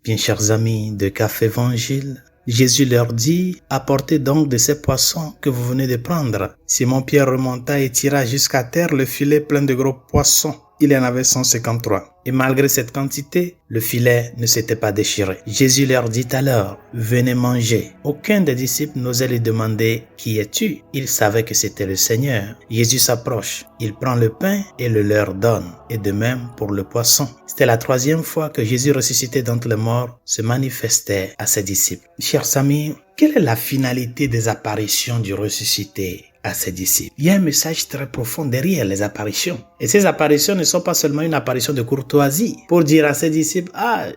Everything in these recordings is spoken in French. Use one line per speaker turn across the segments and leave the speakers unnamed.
Bien chers amis de Café Évangile, Jésus leur dit, apportez donc de ces poissons que vous venez de prendre. Simon-Pierre remonta et tira jusqu'à terre le filet plein de gros poissons. Il y en avait 153. Et malgré cette quantité, le filet ne s'était pas déchiré. Jésus leur dit alors, venez manger. Aucun des disciples n'osait lui demander, qui es-tu? Il savait que c'était le Seigneur. Jésus s'approche, il prend le pain et le leur donne. Et de même pour le poisson. C'était la 3e fois que Jésus ressuscité d'entre les morts se manifestait à ses disciples. Chers amis, quelle est la finalité des apparitions du ressuscité à ses disciples? Il y a un message très profond derrière les apparitions. Et ces apparitions ne sont pas seulement une apparition de courtoisie pour dire à ses disciples,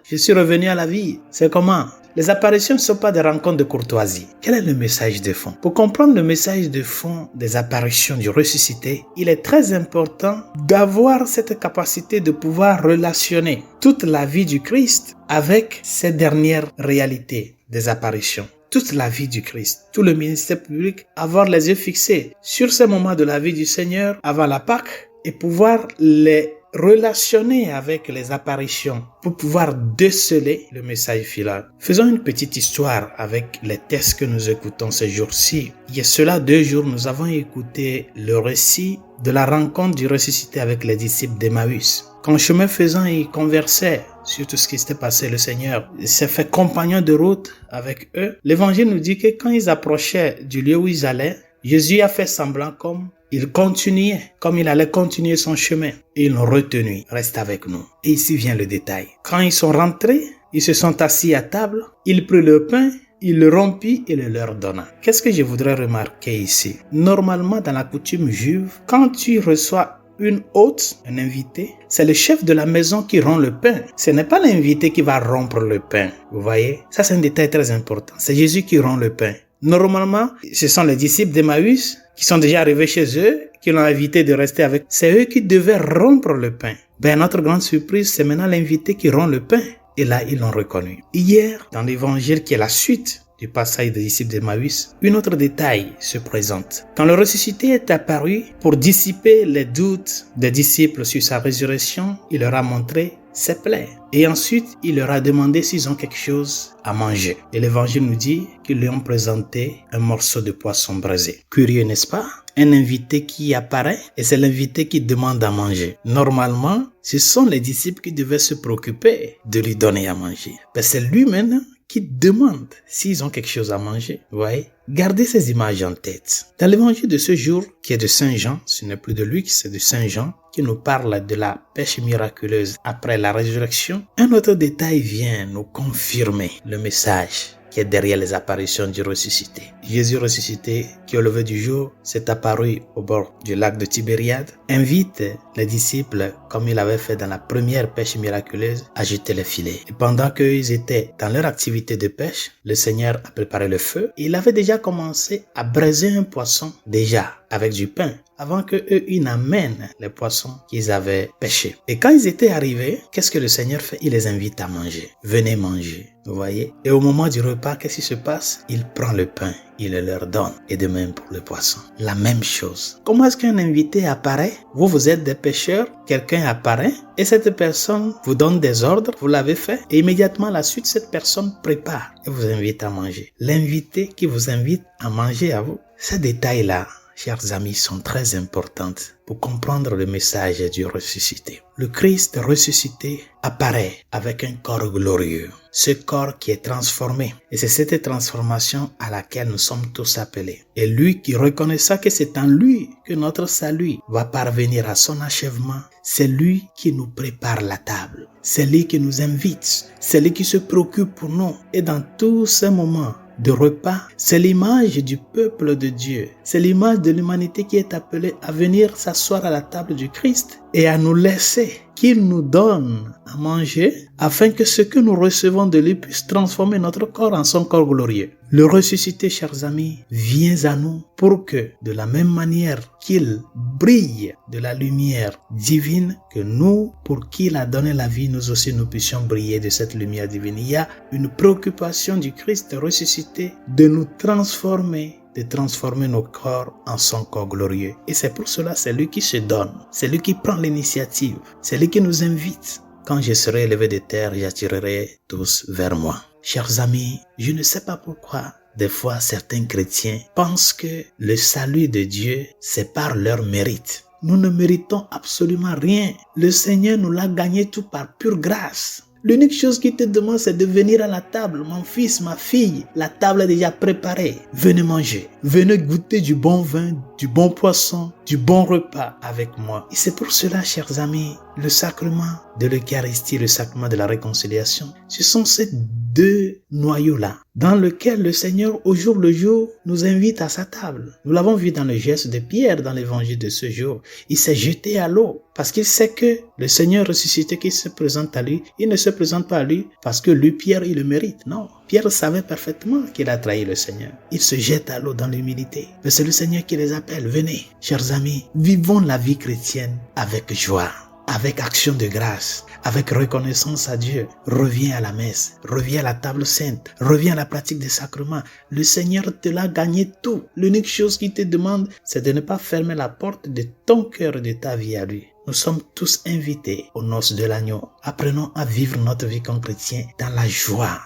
je suis revenu à la vie. C'est comment? Les apparitions ne sont pas des rencontres de courtoisie. Quel est le message de fond? Pour comprendre le message de fond des apparitions du ressuscité, il est très important d'avoir cette capacité de pouvoir relationner toute la vie du Christ avec ces dernières réalités des apparitions. Toute la vie du Christ, tout le ministère public, avoir les yeux fixés sur ces moments de la vie du Seigneur avant la Pâque et pouvoir les relationner avec les apparitions pour pouvoir déceler le message final. Faisons une petite histoire avec les textes que nous écoutons ces jours-ci. Il y a cela 2 jours, nous avons écouté le récit de la rencontre du ressuscité avec les disciples d'Emmaüs. Qu'en chemin faisant, ils conversaient sur tout ce qui s'était passé. Le Seigneur s'est fait compagnon de route avec eux. L'Évangile nous dit que quand ils approchaient du lieu où ils allaient, Jésus a fait semblant comme il allait continuer son chemin. Et ils l'ont retenu. Reste avec nous. Et ici vient le détail. Quand ils sont rentrés, ils se sont assis à table. Il prit le pain, il le rompit et le leur donna. Qu'est-ce que je voudrais remarquer ici? Normalement, dans la coutume juive, quand tu reçois une hôte, un invité, c'est le chef de la maison qui rompt le pain. Ce n'est pas l'invité qui va rompre le pain. Vous voyez? Ça, c'est un détail très important. C'est Jésus qui rompt le pain. Normalement, ce sont les disciples d'Emmaüs qui sont déjà arrivés chez eux, qui l'ont invité de rester avec. C'est eux qui devaient rompre le pain. Notre grande surprise, c'est maintenant l'invité qui rompt le pain. Et là, ils l'ont reconnu. Hier, dans l'évangile qui est la suite du passage des disciples d'Emmaüs, un autre détail se présente. Quand le ressuscité est apparu pour dissiper les doutes des disciples sur sa résurrection, il leur a montré ses plaies. Et ensuite, il leur a demandé s'ils ont quelque chose à manger. Et l'évangile nous dit qu'ils lui ont présenté un morceau de poisson braisé. Curieux, n'est-ce pas? Un invité qui apparaît et c'est l'invité qui demande à manger. Normalement, ce sont les disciples qui devaient se préoccuper de lui donner à manger. Mais c'est lui maintenant qui demande s'ils ont quelque chose à manger. Vous voyez? Gardez ces images en tête. Dans l'évangile de ce jour, qui est de Saint Jean, ce n'est plus de Luc, c'est de Saint Jean, qui nous parle de la pêche miraculeuse après la résurrection, un autre détail vient nous confirmer le message qui est derrière les apparitions du ressuscité. Jésus ressuscité, qui au lever du jour s'est apparu au bord du lac de Tibériade, invite les disciples, comme il avait fait dans la première pêche miraculeuse, à jeter les filets. Et pendant qu'ils étaient dans leur activité de pêche, le Seigneur a préparé le feu. Il avait déjà commencé à braiser un poisson, déjà avec du pain, avant que eux ils n'amènent les poissons qu'ils avaient pêchés. Et quand ils étaient arrivés, qu'est-ce que le Seigneur fait? Il les invite à manger. Venez manger. Vous voyez? Et au moment du repas, qu'est-ce qui se passe? Il prend le pain, il le leur donne. Et de même pour le poisson. La même chose. Comment est-ce qu'un invité apparaît? Vous êtes des pêcheurs, quelqu'un apparaît et cette personne vous donne des ordres, vous l'avez fait. Et immédiatement à la suite, cette personne prépare et vous invite à manger. L'invité qui vous invite à manger à vous. Ces détails-là, chers amis, sont très importantes pour comprendre le message du ressuscité. Le Christ ressuscité apparaît avec un corps glorieux, ce corps qui est transformé. Et c'est cette transformation à laquelle nous sommes tous appelés. Et lui qui reconnaissant que c'est en lui que notre salut va parvenir à son achèvement, c'est lui qui nous prépare la table. C'est lui qui nous invite. C'est lui qui se préoccupe pour nous. Et dans tous ces moments de repas, c'est l'image du peuple de Dieu. C'est l'image de l'humanité qui est appelée à venir s'asseoir à la table du Christ et à nous laisser qu'il nous donne à manger afin que ce que nous recevons de lui puisse transformer notre corps en son corps glorieux. Le ressuscité, chers amis, vient à nous pour que, de la même manière qu'il brille de la lumière divine, que nous, pour qui il a donné la vie, nous aussi nous puissions briller de cette lumière divine. Il y a une préoccupation du Christ ressuscité de nous transformer, de transformer nos corps en son corps glorieux. Et c'est pour cela, c'est lui qui se donne, c'est lui qui prend l'initiative, c'est lui qui nous invite Quand je serai élevé de terre, j'attirerai tous vers moi. Chers amis, je ne sais pas pourquoi des fois certains chrétiens pensent que le salut de Dieu, c'est par leur mérite. Nous ne méritons absolument rien. Le Seigneur nous l'a gagné tout par pure grâce. L'unique chose qu'il te demande, c'est de venir à la table. Mon fils, ma fille, la table est déjà préparée. Venez manger. Venez goûter du bon vin, du bon poisson, du bon repas avec moi. Et c'est pour cela, chers amis, le sacrement de l'Eucharistie, le sacrement de la réconciliation, ce sont ces deux noyaux-là, dans lesquels le Seigneur, au jour le jour, nous invite à sa table. Nous l'avons vu dans le geste de Pierre, dans l'évangile de ce jour. Il s'est jeté à l'eau, parce qu'il sait que le Seigneur ressuscité qui se présente à lui, il ne se présente pas à lui parce que lui, Pierre, il le mérite. Non, Pierre savait parfaitement qu'il a trahi le Seigneur. Il se jette à l'eau dans l'humilité. Mais c'est le Seigneur qui les appelle. Venez, chers amis, vivons la vie chrétienne avec joie, avec action de grâce, avec reconnaissance à Dieu. Reviens à la messe, reviens à la table sainte, reviens à la pratique des sacrements. Le Seigneur te l'a gagné tout. L'unique chose qu'il te demande, c'est de ne pas fermer la porte de ton cœur et de ta vie à lui. Nous sommes tous invités aux noces de l'agneau. Apprenons à vivre notre vie comme chrétiens dans la joie.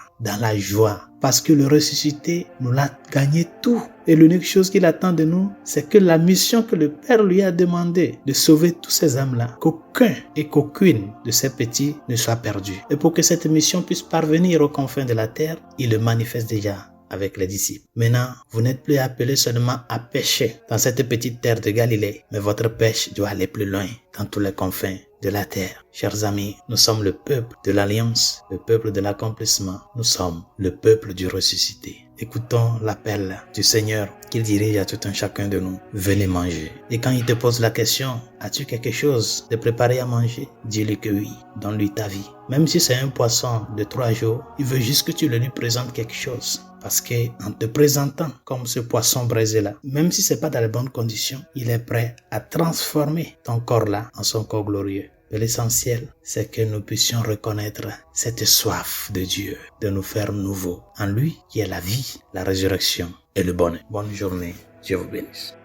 Parce que le ressuscité nous l'a gagné tout. Et l'unique chose qu'il attend de nous, c'est que la mission que le Père lui a demandé de sauver tous ces âmes-là, qu'aucun et qu'aucune de ces petits ne soit perdu. Et pour que cette mission puisse parvenir aux confins de la terre, il le manifeste déjà avec les disciples. Maintenant, vous n'êtes plus appelés seulement à pêcher dans cette petite terre de Galilée, mais votre pêche doit aller plus loin, dans tous les confins de la terre. Chers amis, nous sommes le peuple de l'alliance, le peuple de l'accomplissement. Nous sommes le peuple du ressuscité. Écoutons l'appel du Seigneur qu'il dirige à tout un chacun de nous. Venez manger. Et quand il te pose la question, as-tu quelque chose de préparé à manger? Dis-lui que oui. Donne-lui ta vie. Même si c'est un poisson de 3 jours, il veut juste que tu lui présentes quelque chose. Parce qu'en te présentant comme ce poisson braisé-là, même si c'est pas dans les bonnes conditions, il est prêt à transformer ton corps-là en son corps glorieux. Mais l'essentiel, c'est que nous puissions reconnaître cette soif de Dieu, de nous faire nouveaux en lui qui est la vie, la résurrection et le bonheur. Bonne journée. Dieu vous bénisse.